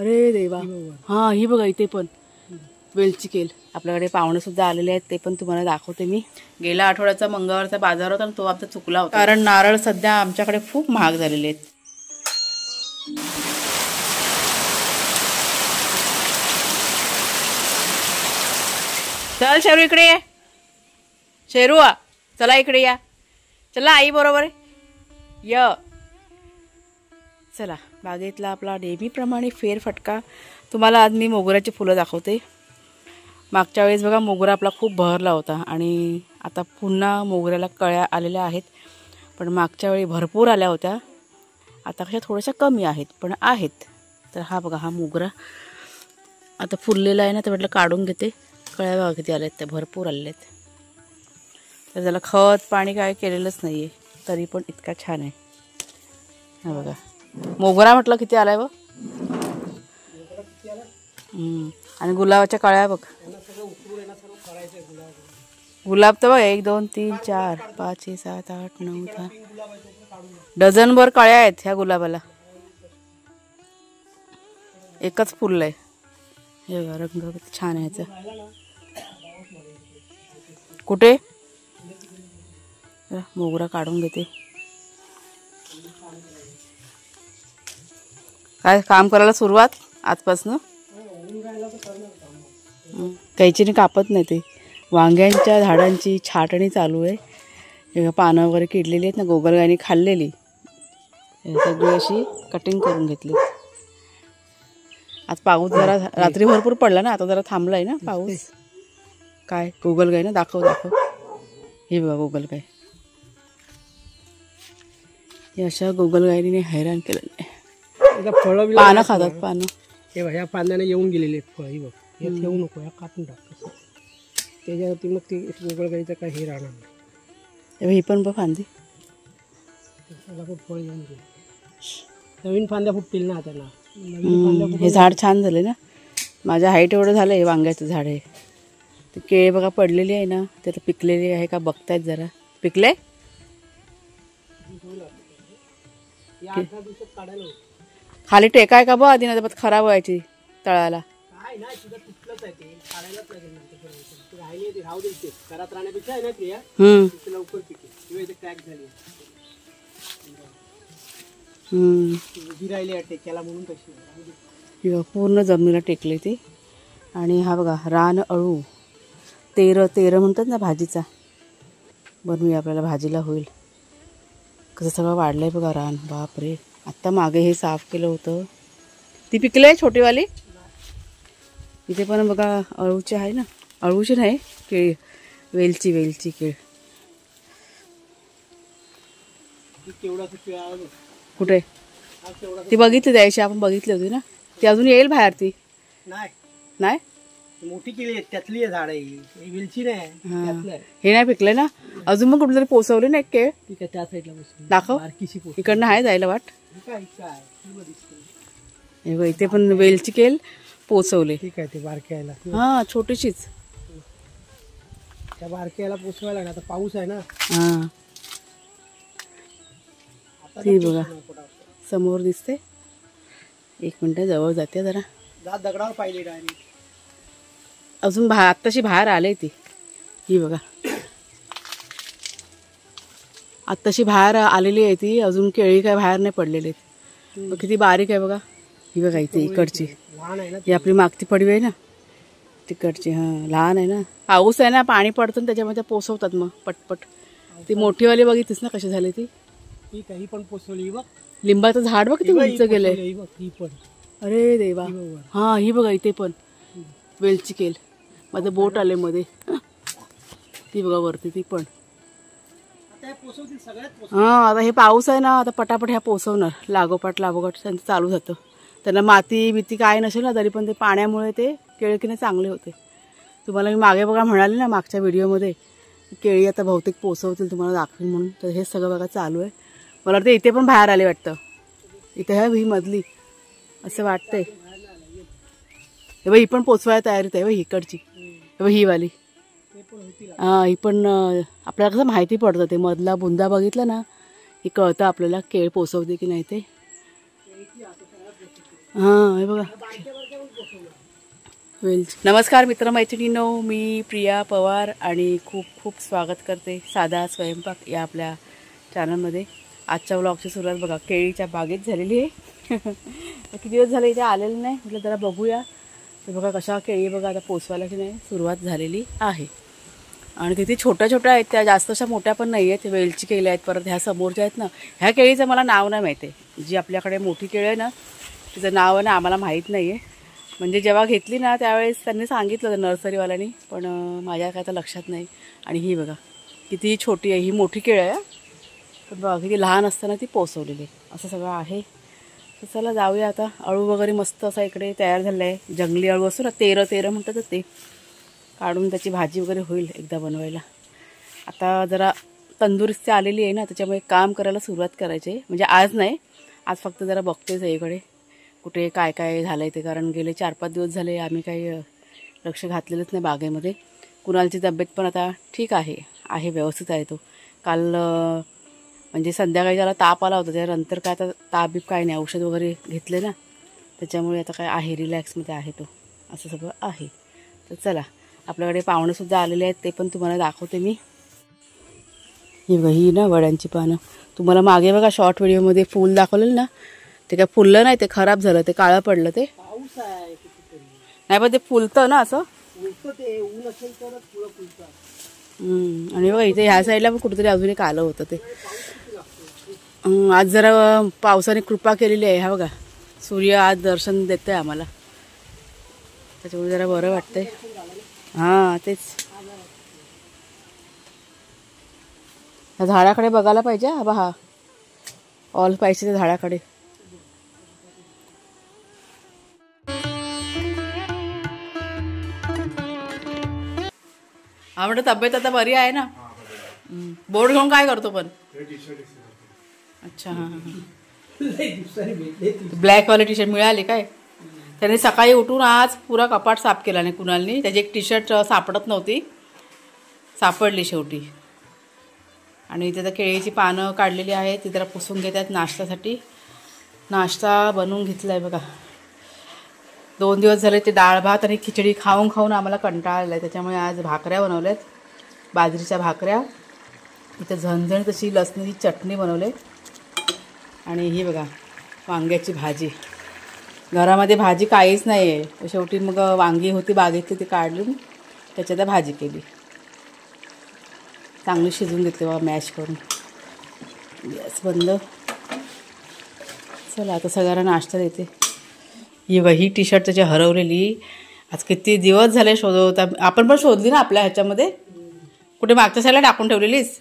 अरे देवा, हा ही बघा इथे पण वेलची केल. आपल्याकडे पाहुणे सुद्धा आलेले आहेत, ते पण तुम्हाला दाखवते मी. गेल्या आठवड्याचा मंगळवारचा बाजार होता, तो आमचा चुकला होता, कारण नारळ सध्या आमच्याकडे खूप महाग झालेले आहेत. चल शेरू इकडे ये. शेरू चला इकडे या. चला आई बरोबर य. चला बागेतला आपला नेहमीप्रमाणे फेरफटका. तुम्हाला आज मी मोगऱ्याची फुलं दाखवते. मागच्या वेळेस बघा मोगरा आपला खूप बहरला होता आणि आता पुन्हा मोगऱ्याला कळ्या आलेल्या आहेत. पण मागच्या वेळी भरपूर आल्या होत्या, आता कशा थोड्याशा कमी आहेत पण आहेत. तर हा बघा हा मोगरा आता फुललेला आहे ना, तर म्हटलं काढून घेते. कळ्या बघा किती आल्या आहेत, त्या भरपूर आलेल्या आहेत. तर त्याला खत पाणी काय केलेलंच नाही आहे, तरी पण इतका छान आहे. हा बघा मोगरा म्हटलं किती आलाय व. आणि गुलाबाच्या कळ्या बघ. गुलाब तर बघ 1 2 3 4 5 6 7 8 9 10 डझनभर कळ्या आहेत ह्या गुलाबाला. एकच फुललंय. हे बघा रंग किती छान आहे ह्याचा. कुठे मोगरा काढून घेते. काय काम करायला सुरुवात आजपासून. कैचीने कापत नाही ते. वांग्यांच्या झाडांची छाटणी चालू आहे. पानं वगैरे किडलेली आहेत ना, गोगलगायीने खाल्लेली, सगळी अशी कटिंग करून घेतली. आज पाऊस जरा रात्री भरपूर पडला ना, आता जरा थांबलाय ना पाऊस. काय गोगलगाय ना, दाखव दाखव. हे बघा गोगलगाय. हे अशा गोगलगायीने हैराण केलेलं आहे. पानं खातात पानं. हे बघा ह्या पानाने येऊन गेलेले आहेत फळ. ही बघ हे ठेवू नको, ह्या कापून टाक. त्याच्यावरती मग ते गोगलगाईचं काय हे राहणार नाही. ही पण फांदी फळ येऊन गेले. नवीन फांद्या फुटतील ना त्यांना. हे झाड छान झाले ना. माझ्या हाईट एवढं झालं आहे. वांग्याचं झाड आहे. ते केळी बघा पडलेली आहे ना, ते आता पिकलेली आहे का बघतायत जरा. पिकले खाली टेकाय का बघ आधी, ना खराब व्हायची तळाला. पूर्ण जमिनीला टेकले ती. आणि हा बघा रान अळू. तेर म्हणतात ना भाजीचा. बनवूया आपल्याला भाजीला होईल. कसं सगळं वाढलंय बघा रान. बापरे. आत्ता मागे हे साफ केलं होतं. ती पिकले छोटीवाली. इथे पण बघा अळूची आहे ना. अळूची नाही केळी, वेलची केळ. कुठे ती बघितली त्याशी आपण बघितली होती ना. ती अजून येईल बाहेर. ती नाही मोठी केली त्यातली झाड आहे. वेलची नाही. हे नाही पिकले ना अजून. मग कुठेतरी पोचवले ना एक केळ. त्या साईडला दाखव. इकडनं आहे जायला वाट. इथे पण वेलची केल पोचवले. ठीक आहे ते बारक्याला. हा छोटीशीच. त्या बारक्याला पोचवायला आता पाऊस आहे ना. हा ती बघा समोर दिसते. 1 मिनिट जवळ जाते जरा. दगडावर पाहिजे डायरेक्ट. अजून आत्ताशी बाहेर आले ती. ही बघा आत्ताशी बाहेर आलेली आहे ती. अजून केळी काय बाहेर नाही पडलेली आहेत. किती बारीक आहे बघा. ही बघा इथे इकडची. ही आपली मागची पडवी आहे ना तिकडची. हा लहान आहे ना. पाऊस आहे ना, पाणी पडतं त्याच्यामध्ये पोचवतात मग पटपट. ती मोठीवाली बघितलीस ना कशी झाली ती. काही पण पोचवली बघ. लिंबाचं झाड बघ किती उंच गेलंय. ही पण. अरे देवा. हा ही बघा इथे पण वेलची केल. माझं बोट आले मध्ये. ती बघा वरती ती पण. हा आता हे पाऊस आहे ना, आता पटापट ह्या पोचवणार. लागोपाठ त्यांचं चालू जातं. त्यांना माती बिती काय नसेल ना, तरी पण ते पाण्यामुळे ते केळकीने चांगले होते. तुम्हाला मी मागे बघा म्हणाले ना मागच्या व्हिडिओमध्ये, केळी आता बहुतेक पोचवतील तुम्हाला दाखवेल म्हणून. तर हे सगळं बघा चालू आहे. मला वाटतं इथे पण बाहेर आले वाटतं. इथे ह्या ही मधली असं वाटतंय. हे ही पण पोचवायला तयारीत आहे. इकडची ही वाली. हा ही पण आपल्याला कसं माहिती पडतं. ते मधला बुंदा बघितला ना, हे कळतं आपल्याला केळ पोचवते की नाही ते. हां हे बघा वेलची. नमस्कार मित्रमैत्रिणींनो, मी प्रिया पवार आणि खूप खूप स्वागत करते साधा स्वयंपाक या आपल्या चॅनलमध्ये. आजच्या व्लॉगची सुरुवात बघा केळीच्या बागेत झालेली आहे. किती दिवस झाले इथे आलेलं नाही, म्हटलं जरा बघूया. ते बघा कशा केळी बघा आता पोचवायला की नाही सुरुवात झालेली आहे. आणि किती छोट्या छोट्या आहेत त्या, जास्त अशा मोठ्या पण नाही आहेत. वेलची केळी आहेत. परत ह्या समोरच्या आहेत ना, ह्या केळीचं मला नाव नाही माहिती आहे. जी आपल्याकडे मोठी केळी आहे ना तिचं नाव आहे ना आम्हाला माहीत नाही आहे. म्हणजे जेव्हा घेतली ना त्यावेळेस त्यांनी सांगितलं होतं नर्सरीवाल्यांनी, पण माझ्या काय तर लक्षात नाही. आणि ही बघा किती छोटी आहे, ही मोठी केळी आहे पण बघा किती लहान असताना ती पोचवलेली असं सगळं आहे. तर चला जाऊया आता. अळू वगैरे मस्त असा इकडे तयार झाला आहे. जंगली अळू असतो ना, तेरं म्हणतात ते, काढून त्याची भाजी वगैरे होईल एकदा बनवायला. आता जरा तंदुरुस्ती आलेली आहे ना, त्याच्यामुळे काम करायला सुरुवात करायची आहे. म्हणजे आज नाही, आज फक्त जरा बघतेच आहे इकडे कुठे काय काय झालं आहे ते. कारण गेले 4-5 दिवस झाले आम्ही काही लक्ष घातलेलंच नाही बागेमध्ये. कुणालची तब्येत पण आता ठीक आहे व्यवस्थित आहे. तो काल म्हणजे संध्याकाळी त्याला ताप आला होता, त्यानंतर काय आता ताप बीप काय नाही, औषध वगैरे घेतले ना त्याच्यामुळे आता काय आहे रिलॅक्समध्ये आहे तो, असं सगळं आहे. तर चला आपल्याकडे पाहुणेसुद्धा आलेले आहेत, ते पण तुम्हाला दाखवते मी. ही ना वड्यांची पानं तुम्हाला मागे बघा शॉर्ट व्हिडिओमध्ये फूल दाखवलेलं ना, ते काय फुललं नाही, ते खराब झालं, ते काळं पडलं. ते पाऊस आहे कितीतरी. नाही पण ते फुलतं ना असं. ते ऊन असेल तरच फुलं फुलतात. आणि बघा इथे ह्या साईडला पण कुठेतरी अजून एक आलं होतं ते. आज जरा पावसाने कृपा केलेली आहे. हा बघा सूर्य आज दर्शन देतोय आम्हाला, त्याच्यामुळे जरा बरं वाटतंय. हां तेच, ह्या झाडाकडे बघायला पाहिजे. हा बा, हा ऑल स्पायसीच्या झाडाकडे. हा म्हणजे तब्येत आता बरी आहे ना. बोर्ड घेऊन काय करतो पण. अच्छा हां ब्लॅकवाले टी शर्ट मिळाले काय. त्याने सकाळी उठून आज पुरा कपाट साफ केला नाही कुणालनी. त्याची एक टी शर्ट सापडत नव्हती, सापडली शेवटी. आणि इथे तर केळीची पानं काढलेली आहेत, ती जरा पुसून घेत आहेत नाश्त्यासाठी. नाश्ता बनवून घेतला आहे बघा. 2 दिवस झाले ते डाळ भात आणि खिचडी खाऊन खाऊन आम्हाला कंटाळा आला आहे, त्याच्यामुळे आज भाकऱ्या बनवल्यात, बाजरीच्या भाकऱ्या. इथं झणझण तशी लसणीची चटणी बनवले. आणि ही बघा वांग्याची भाजी. घरामध्ये भाजी काहीच नाही आहे, शेवटी मग वांगी होती बागेतली, ती काढून त्याच्यात भाजी केली. चांगली शिजून घेतली बघा मॅश करून. गॅस बंद. चला आता सगळ्यांना नाश्ता देते. ही टी शर्ट त्याची हरवलेली, आज किती दिवस झाले शोधत. आपण पण शोधली ना आपल्या ह्याच्यामध्ये, कुठे मागच्या साईडला टाकून ठेवलेलीस.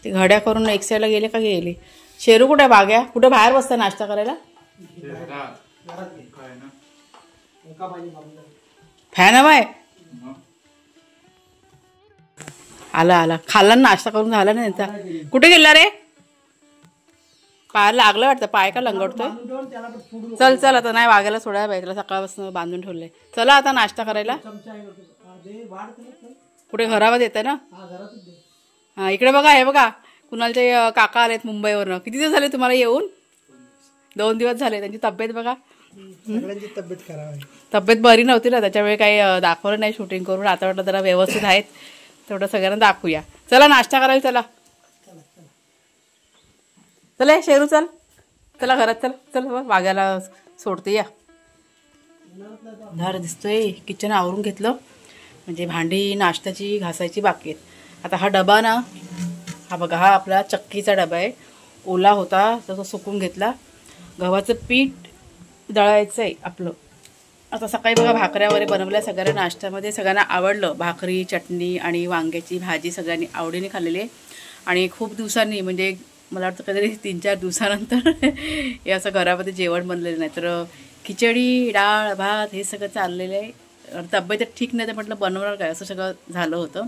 ते घड्या करून एक साईडला गेले का गेली. शेरू कुठे बाग्या, कुठे बाहेर बसता नाश्ता करायला. फॅन हवाय. आला खाल्ला नाश्ता करून झाला ना त्यांचा. कुठे गेला रे, पायाला लागलं वाटतं, पाय का लंगडतोय. चल आता नाही वागायला सोडायला पाहिजे, त्याला सकाळपासून बांधून ठेवलंय. चला आता नाश्ता करायला. कुठे घरामध्ये येतं ना. हां इकडे बघा, हे बघा कुणालचे काका आलेत मुंबईवरनं. किती दिवस झाले तुम्हाला येऊन. 2 दिवस झाले. त्यांची तब्येत बघा, तब्येत खराब आहे. तब्येत बरी नव्हती ना, त्याच्यामुळे काही दाखवलं नाही शूटिंग करून. आता वाटलं जरा व्यवस्थित आहेत, तेवढं सगळ्यांना दाखवूया. चला नाश्ता करायला चला. चला शेरू चल, चला घरात चल. चल वाघ्याला सोडते या. धार दिसतोय. किचन आवरून घेतलं, म्हणजे भांडी नाश्त्याची घासायची बाकी आहेत. आता हा डबा ना, हा बघा हा आपला चक्कीचा डबा आहे. ओला होता तर तो सुकून घेतला. गव्हाचं पीठ दळायचं आहे आपलं. आता सकाळी बघा भाकऱ्या वगैरे बनवल्या सगळ्यांना नाश्त्यामध्ये. सगळ्यांना आवडलं. भाकरी चटणी आणि वांग्याची भाजी सगळ्यांनी आवडीने खाल्लेली आहे. आणि खूप दिवसांनी, म्हणजे मला वाटतं कधीतरी 3-4 दिवसानंतर हे असं घरामध्ये जेवण बनलेलं नाही. तर खिचडी डाळ भात हे सगळं चाललेलं आहे. तब्येत ठीक नाही तर म्हटलं बनवणार काय, असं सगळं झालं होतं.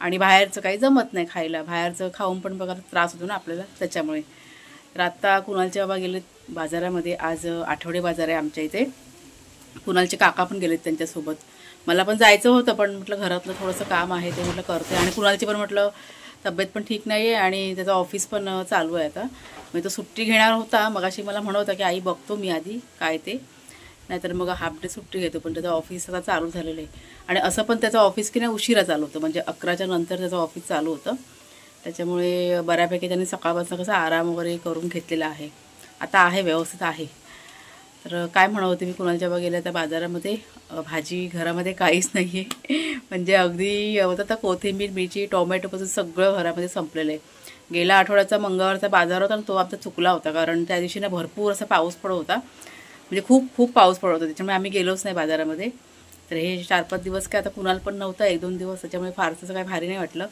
आणि बाहेरचं काही जमत नाही खायला, बाहेरचं खाऊन पण बघा त्रास होतो ना आपल्याला, त्याच्यामुळे. तर आत्ता कुणालचे बाबा गेलेत बाजारामध्ये. आज आठवडे बाजार आहे आमच्या इथे. कुणालचे काका पण गेलेत त्यांच्यासोबत. मला पण जायचं होतं, पण म्हटलं घरातलं थोडंसं काम आहे ते म्हटलं करते. आणि कुणालची पण म्हटलं तब्येत पण ठीक नाही आहे आणि त्याचं ऑफिस पण चालू आहे आता. म्हणजे तो सुट्टी घेणार होता, मगाशी मला म्हणत होता की आई बघतो मी आधी काय ते, नाहीतर मग हाफ डे सुट्टी घेतो. पण त्याचं ऑफिस आता चालू झालेलं आहे आणि असं पण त्याचं ऑफिस की नाही उशिरा चालू होतं, म्हणजे 11च्या नंतर त्याचं ऑफिस चालू होतं. त्याच्यामुळे बऱ्यापैकी त्यांनी सकाळपासून कसं आराम वगैरे करून घेतलेला आहे. आता आहे, व्यवस्थित आहे. तर काय म्हणत होते मी, कुणाल जेव्हा गेल्या त्या बाजारामध्ये भाजी घरामध्ये काहीच नाही आहे. म्हणजे अगदी होतं तर कोथिंबीर, मिरची, टोमॅटोपासून सगळं घरामध्ये संपलेलं आहे. गेल्या आठवड्याचा मंगळवारचा बाजार होता आणि तो आमचा चुकला होता, कारण त्या दिवशी ना भरपूर असा पाऊस पडत होता, म्हणजे खूप पाऊस पडत होता. त्याच्यामुळे आम्ही गेलोच नाही बाजारामध्ये. तर हे 4-5 दिवस काय आता कुणाल पण नव्हता, 1-2 दिवस, त्याच्यामुळे फारसं काही भारी नाही वाटलं.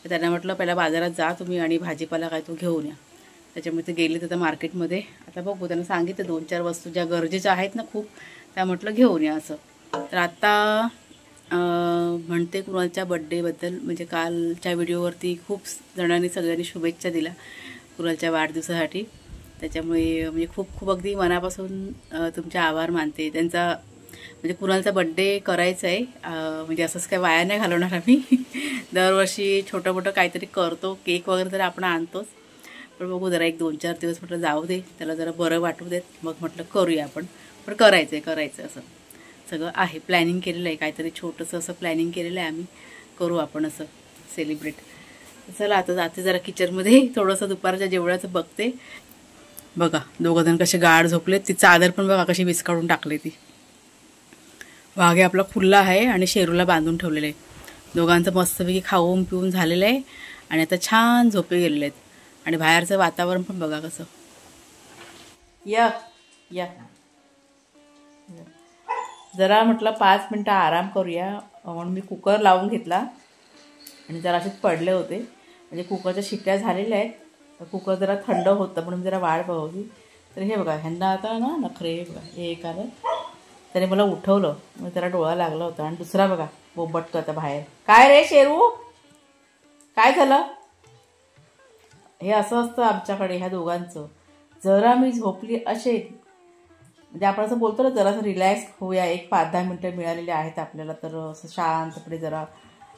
तर त्यांना म्हटलं पहिला बाजारात जा तुम्ही आणि भाजीपाला काय तो घेऊन या. त्याच्यामुळे ते गेले तिथं मार्केटमध्ये. आता बघू, त्यांना सांगितलं 2-4 वस्तू ज्या गरजेच्या आहेत ना खूप, त्या म्हटलं घेऊन या असं. तर आता म्हणते कुणालच्या बड्डेबद्दल, म्हणजे कालच्या व्हिडिओवरती खूप जणांनी सगळ्यांनी शुभेच्छा दिल्या कुणालच्या वाढदिवसासाठी. त्याच्यामुळे म्हणजे खूप अगदी मनापासून तुमचे आभार मानते. त्यांचा म्हणजे कुणालचा बड्डे करायचा आहे, म्हणजे असंच काय वाया नाही घालवणार आम्ही. दरवर्षी छोटं मोठं काहीतरी करतो, केक वगैरे तर आपण आणतोच, पण बघू जरा 1-2-4 दिवस म्हटलं जाऊ दे, त्याला जरा बरं वाटू देत, मग म्हटलं करूया आपण. पण करायचं असं सगळं आहे, प्लॅनिंग केलेलं आहे, काहीतरी छोटंसं असं प्लॅनिंग केलेलं आहे आम्ही, करू आपण असं सेलिब्रेट. चला आता जाते जरा किचनमध्ये, थोडंसं दुपारच्या जेवणाचं बघते. बघा दोघंजण कसे गाढ झोपलेत. ती चादर पण बघा कशी विस्काळून टाकली ती. वाघे आपला खुल्ला आहे आणि शेरूला बांधून ठेवलेलं आहे. दोघांचं मस्तपैकी खाऊन पिऊन झालेलं आहे आणि आता छान झोपे गेलेले आहेत. आणि बाहेरचं वातावरण पण बघा कसं. या जरा म्हटलं 5 मिनटं आराम करूया म्हणून मी कुकर लावून घेतला आणि जरा असेच पडले होते, म्हणजे कुकरच्या शिट्ट्या झालेल्या आहेत. तर कुकर जरा थंड होतं म्हणून जरा वाट बघवली. तर हे बघा ह्यांना आता ना नखरे बघा, हे एक आलं त्याने मला उठवलं, मग त्याला डोळा लागला होता. आणि दुसरा बघा बोंबटतो आता बाहेर. काय रे शेरू, काय झालं? हे असं असतं आमच्याकडे ह्या दोघांचं. जरा मी झोपली असेल, म्हणजे आपण असं बोलतो ना जरासं रिलॅक्स होऊया, 5-10 मिनटं मिळालेली आहेत आपल्याला, तर असं शांतपणे जरा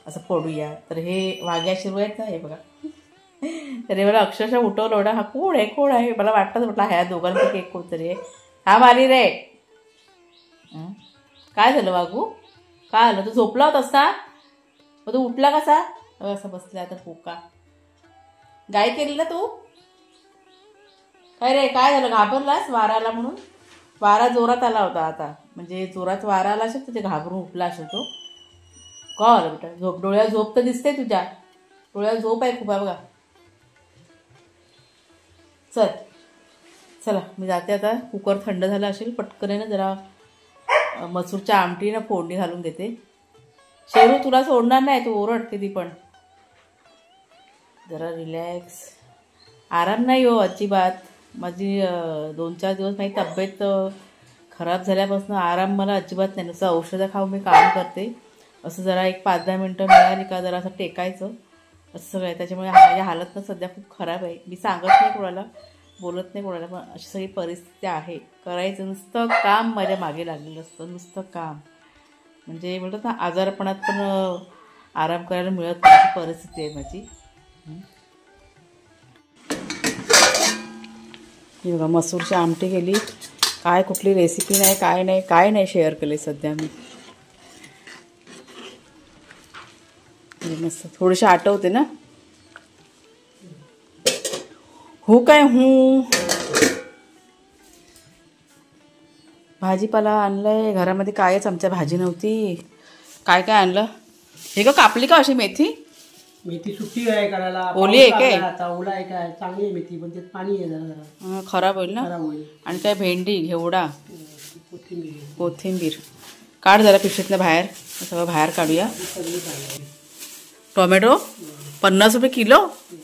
असं पडूया. तर हे वाघ्या शिरू आहेत ना, हे बघा, तरी मला अक्षरशः उठवलं एवढा. हा कोण आहे मला वाटतं, म्हटलं ह्या दोघांपैकी एक कोणतरी आहे. हा माली रे, काय झालं वागू, काय आलं? तू झोपला होतास ना, मग तू उठला कसा? असं बसला आता पोका. गाय केली ना तू? काय रे, काय झालं, घाबरलास वारा आला म्हणून? वारा जोरात आला होता आता, म्हणजे जोरात वारा आला असेल तर ते घाबरून उठला असेल तो. का आलं बेटा? डोळ्यात झोप तर दिसते तुझ्या, डोळ्यात झोप आहे खूप आहे बघा. चला मी जाते आता. कुकर थंड झाला असेल, पटकन ना जरा मसूरच्या आमटीनं फोडणी घालून देते. शेरू तुला सोडणार नाही, तू ओरडते ती पण. जरा रिलॅक्स, आराम नाही हो अजिबात. माझी 2-4 दिवस माझी तब्येत खराब झाल्यापासून आराम मला अजिबात नाही. नुसतं औषधं खाऊन मी काम करते. असं जरा 5-10 मिनटं मिळाली का जरा असं टेकायचं, असं काय. त्याच्यामुळे माझी हालत ना सध्या खूप खराब आहे. मी सांगत नाही कोणाला, बोलत नाही कोणाला, पण अशी सगळी परिस्थिती आहे. करायचं नुसतं काम माझ्या मागे लागलेलं असतं, नुसतं काम. म्हणजे बोलतात ना आजारपणात पण आराम करायला मिळत नाही, अशी परिस्थिती आहे माझी. ही बघा मसूरची आमटी केली. काय कुठली रेसिपी नाही, काय नाही शेअर केली सध्या मी. मस्त थोडीशी आटवते ना. हो काय भाजीपाला आणलंय घरामध्ये, कायच आमच्या भाजी नव्हती. काय आणलं हे ग? कापली का अशी मेथी? मेथी सुट्टी आहे करायला, ओली आहे काय? आता ओला आहे काय? चांगली आहे मेथी, पण त्यात पाणी आहे जरा खराब होईल ना. खराब होईल. आणि काय भेंडी, घेवडा, कोथिंबीर काढ जरा पिशवीतनं बाहेर, सगळं बाहेर काढूया. टोमॅटो 50 रुपये किलो,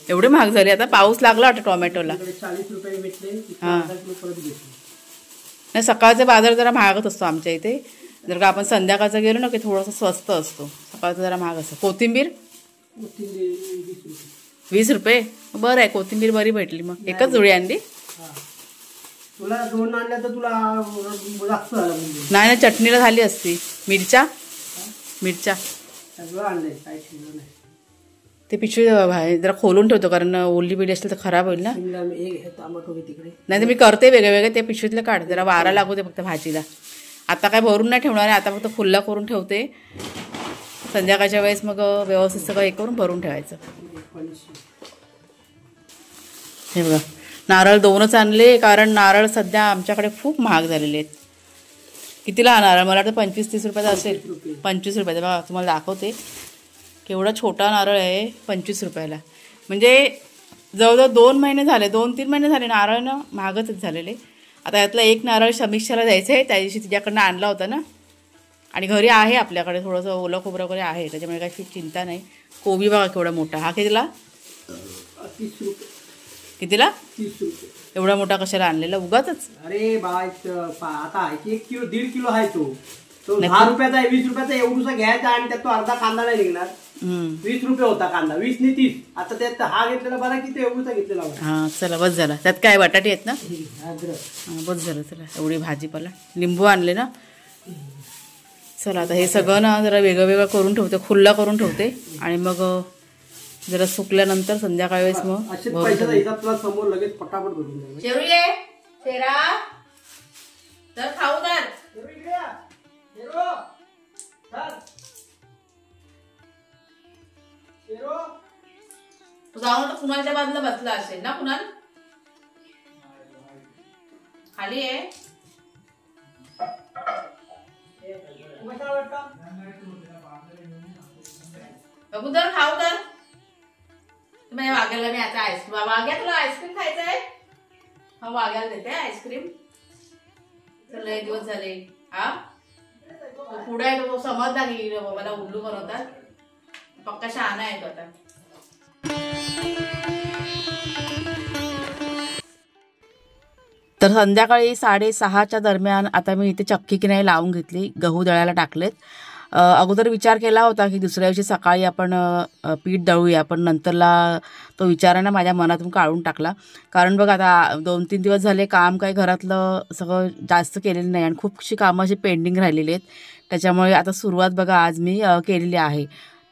एवढे महाग झाले आता. पाऊस लागला वाटतं टोमॅटोला. 40 रुपये भेटले. हां नाही, सकाळचा बाजार जरा महागच असतो आमच्या इथे. जर का आपण संध्याकाळचं गेलो ना की थोडंसं स्वस्त असतो, सकाळचं जरा महाग असतं. कोथिंबीर 20 रुपये, बरं आहे. कोथिंबीर बरी भेटली. मग एकच जुळी आणली. तुला 2 आणल्या तर तुला जास्त झालं. नाही चटणीला झाली असती. मिरच्या सगळं आणलंय, काय ठेवलं नाही. ते पिशवी जरा खोलून ठेवतो, कारण ओली बिली असेल तर खराब होईल ना. शिमला एक टमाटो घे तिकडे. नाही तर मी करते वेगळे वेगळे, ते पिशवीतले काढ, जरा वारा लागू दे फक्त भाजीला. आता काय भरून नाही ठेवणार आहे, आता फक्त खुल्ला करून ठेवते. संध्याकाळच्या वेळेस मग व्यवस्थित सगळं हे करून भरून ठेवायचं. हे बघा, नारळ 2च आणले, कारण नारळ सध्या आमच्याकडे खूप महाग झालेले आहेत. कितीला हा नारळ? मला वाटतं 25-30 रुपयाचा असेल. 25 रुपयाचा. बघा तुम्हाला दाखवते, केवढा छोटा नारळ आहे, 25 रुपयाला. म्हणजे जवळजवळ 2 महिने झाले, 2-3 महिने झाले नारळ ना महागच झालेले. आता यातला एक नारळ समीक्षाला द्यायचं आहे, त्या दिवशी तिच्याकडनं आणला होता ना. आणि घरी आहे आपल्याकडे थोडंसं ओलं खोबरं वगैरे आहे, त्याच्यामुळे काही चिंता नाही. कोबी बघा केवढा मोठा. हा कितीला? 30 रुपये. कितीला? 30 रुपये. एवढा मोठा कशाला आणलेला उगाचच? अरे बा, आता 1 किलो 1.5 किलो आहे तो 10 रुपयाचा आहे, 20 रुपयाचा एवढूसा घ्यायचा आणि त्यात तो अर्धा कांदा नाही निघणार. 20 रुपये होता कांदा, 20 ने 30. आता त्यात हा घेतलेला बरा की तो एवढूसा घेतलेला बरा. हां चला बस झाला. त्यात काय बटाटे आहेत ना? अद्रक. हां बस झालं. चला एवढी भाजीपाला, लिंबू आणले ना. चला आता हे सगळं ना जरा वेगळं वेगळं करून ठेवते, खुल्ला करून ठेवते. आणि मग जरा सुकल्यानंतर संध्याकाळी वेळेस मग समोर लगेच पटापट भरून जाईल. खाऊ तर तू जाऊन कुणालच्या बाजूला बसला असेल ना. कुणाल खाली आहे. बघू तर खाऊ तर. तुम्ही वाग्याला मी आता आईस्क्रीम, वाग्या तुला आईस्क्रीम खायचं आहे? हा वाग्याला देते आईस्क्रीम. तर लय दिवस झाले. हा पुढे आहे तो समजदारी, मला उल्लू बनवतात. पक्का शहाणा आहे तो आता. तर संध्याकाळी 6:30च्या दरम्यान आता मी इथे चक्की की नाही लावून घेतली, गहू दळायला टाकलेत. अगोदर विचार केला होता की दुसऱ्या दिवशी सकाळी आपण पीठ दळूया, पण नंतरला तो विचारानं माझ्या मनातून काढून टाकला. कारण बघ आता 2-3 दिवस झाले काम काही घरातलं सगळं जास्त केलेलं नाही आणि खूपशी कामं अशी पेंडिंग राहिलेली आहेत. त्याच्यामुळे आता सुरुवात बघा आज मी केलेली आहे.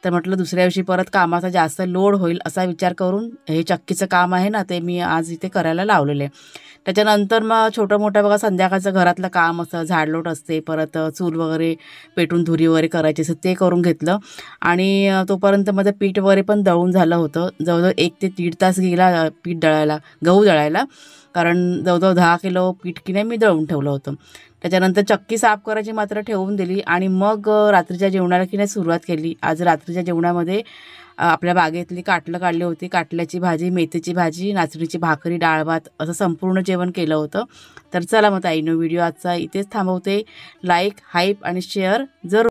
तर म्हटलं दुसऱ्या दिवशी परत कामाचा जास्त लोड होईल असा विचार करून हे चक्कीचं काम आहे ना ते मी आज इथे करायला लावलेलं आहे. त्याच्यानंतर मग छोटं मोठं बघा संध्याकाळचं घरातलं काम असतं, झाडलोट असते, परत चूल वगैरे पेटून धुरी वगैरे करायची असं ते करून घेतलं. आणि तोपर्यंत माझं पीठ वगैरे पण दळून झालं होतं. जवळजवळ 1 ते 1.5 तास गेला पीठ दळायला, गहू दळायला. कारण जवळजवळ 10 किलो पीठ की नाही मी दळून ठेवलं होतं. त्याच्यानंतर चक्की साफ करायची मात्र ठेवून दिली आणि मग रात्रीच्या जेवणाला की नाही सुरुवात केली. आज रात्रीच्या जेवणामध्ये आपल्या बागेतली काटलं काढली होती, काटल्याची भाजी, मेथीची भाजी, नाचणीची भाकरी, डाळ भात असं संपूर्ण जेवण केलं होतं. तर चला मग ताईनो व्हिडिओ आजचा इथेच थांबवते. लाईक, हाईप आणि शेअर जरूर